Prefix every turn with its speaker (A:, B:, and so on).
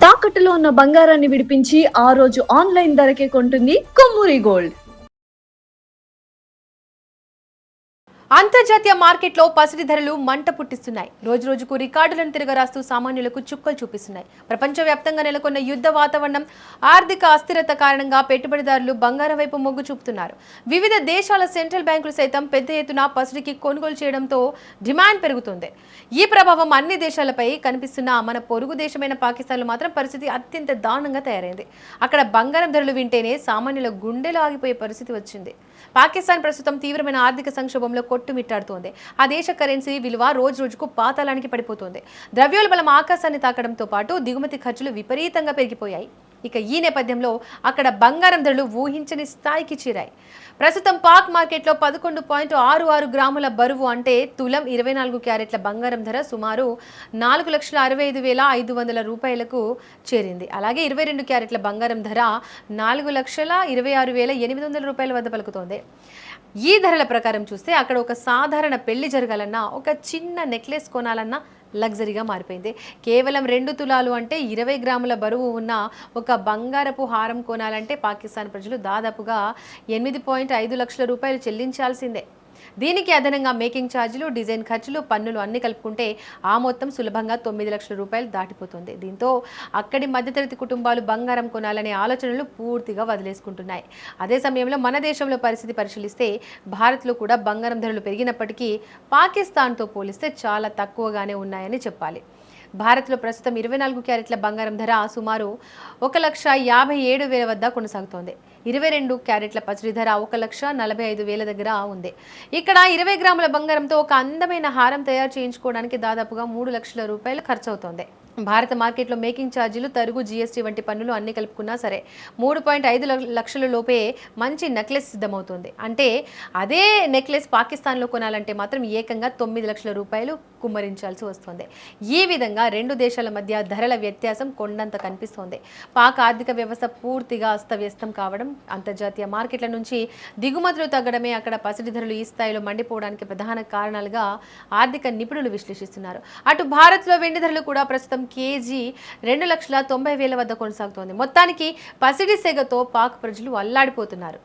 A: తాకట్టులో ఉన్న బంగారాన్ని విడిపించి ఆ రోజు ఆన్లైన్ ధరకే కొంటుంది కొమ్మూరి గోల్డ్.
B: అంతర్జాతీయ మార్కెట్లో పసిడి ధరలు మంట పుట్టిస్తున్నాయి. రోజు రోజుకు రికార్డులను తిరగరాస్తూ సామాన్యులకు చుక్కలు చూపిస్తున్నాయి. ప్రపంచవ్యాప్తంగా నెలకొన్న యుద్ధ వాతావరణం, ఆర్థిక అస్థిరత కారణంగా పెట్టుబడిదారులు బంగారం వైపు మొగ్గు చూపుతున్నారు. వివిధ దేశాల సెంట్రల్ బ్యాంకులు సైతం పెద్ద ఎత్తున పసిడికి కొనుగోలు చేయడంతో డిమాండ్ పెరుగుతుంది. ఈ ప్రభావం అన్ని దేశాలపై కనిపిస్తున్న మన పొరుగు దేశమైన పాకిస్తాన్లో మాత్రం పరిస్థితి అత్యంత దారుణంగా తయారైంది. అక్కడ బంగారం ధరలు వింటేనే సామాన్యుల గుండెలు ఆగిపోయే పరిస్థితి వచ్చింది. పాకిస్తాన్ ప్రస్తుతం తీవ్రమైన ఆర్థిక సంక్షోభంలో కొట్టుమిట్టాడుతోంది. ఆ దేశ కరెన్సీ విలువ రోజు రోజుకు పాతాళానికి పడిపోతోంది. ద్రవ్యోల్బణం ఆకాశాన్ని తాకడంతో పాటు దిగుమతి ఖర్చులు విపరీతంగా పెరిగిపోయాయి. ఇక ఈ నేపథ్యంలో అక్కడ బంగారం ధరలు ఊహించని స్థాయికి చేరాయి. ప్రస్తుతం పాక్ మార్కెట్లో 11.66 గ్రాముల బరువు అంటే తులం 24 క్యారెట్ల బంగారం ధర సుమారు 4,65,500 రూపాయలకు చేరింది. అలాగే 22 క్యారెట్ల బంగారం ధర 4,26,800 రూపాయల వద్ద పలుకుతోంది. ఈ ధరల ప్రకారం చూస్తే అక్కడ ఒక సాధారణ పెళ్లి జరగాలన్నా, ఒక చిన్న నెక్లెస్ కొనాలన్నా లగ్జరీగా మారిపోయింది. కేవలం 2 తులాలు అంటే 20 గ్రాముల బరువు ఉన్న ఒక బంగారపు హారం కొనాలంటే పాకిస్తాన్ ప్రజలు దాదాపుగా 8.5 లక్షల రూపాయలు చెల్లించాల్సిందే. దీనికి అదనంగా మేకింగ్ ఛార్జీలు, డిజైన్ ఖర్చులు, పన్నులు అన్ని కలుపుకుంటే ఆ మొత్తం సులభంగా 9 లక్షల రూపాయలు దాటిపోతుంది. దీంతో అక్కడి మధ్యతరగతి కుటుంబాలు బంగారం కొనాలనే ఆలోచనలు పూర్తిగా వదిలేసుకుంటున్నాయి. అదే సమయంలో మన దేశంలో పరిస్థితి పరిశీలిస్తే భారత్లో కూడా బంగారం ధరలు పెరిగినప్పటికీ పాకిస్తాన్తో పోలిస్తే చాలా తక్కువగానే ఉన్నాయని చెప్పాలి. భారత్లో ప్రస్తుతం 24 క్యారెట్ల బంగారం ధర సుమారు 1,57,000 వద్ద కొనసాగుతోంది. 22 క్యారెట్ల పసిడి ధర 1,45,000 దగ్గర ఉంది. ఇక్కడ 20 గ్రాముల బంగారంతో ఒక అందమైన హారం తయారు చేయించుకోవడానికి దాదాపుగా 3 లక్షల రూపాయలు ఖర్చు అవుతోంది. భారత మార్కెట్లో మేకింగ్ ఛార్జీలు, తరుగు, జీఎస్టీ వంటి పన్నులు అన్ని కలుపుకున్నా సరే 3.5 లక్షల లోపే మంచి నెక్లెస్ సిద్ధమవుతుంది. అంటే అదే నెక్లెస్ పాకిస్తాన్లో కొనాలంటే మాత్రం ఏకంగా 9 లక్షల రూపాయలు కుమ్మరించాల్సి వస్తుంది. ఈ విధంగా రెండు దేశాల మధ్య ధరల వ్యత్యాసం కొండంత కనిపిస్తోంది. పాక్ ఆర్థిక వ్యవస్థ పూర్తిగా అస్తవ్యస్తం కావడం, అంతర్జాతీయ మార్కెట్ల నుంచి దిగుమతులు తగ్గడమే అక్కడ పసిడి ధరలు ఈ స్థాయిలో మండిపోవడానికి ప్రధాన కారణాలుగా ఆర్థిక నిపుణులు విశ్లేషిస్తున్నారు. అటు భారత్లో వెండి ధరలు కూడా ప్రస్తుతం కేజీ 2,90,000 వద్ద కొనసాగుతోంది. మొత్తానికి పసిడి సెగతో పాక్ ప్రజలు అల్లాడిపోతున్నారు.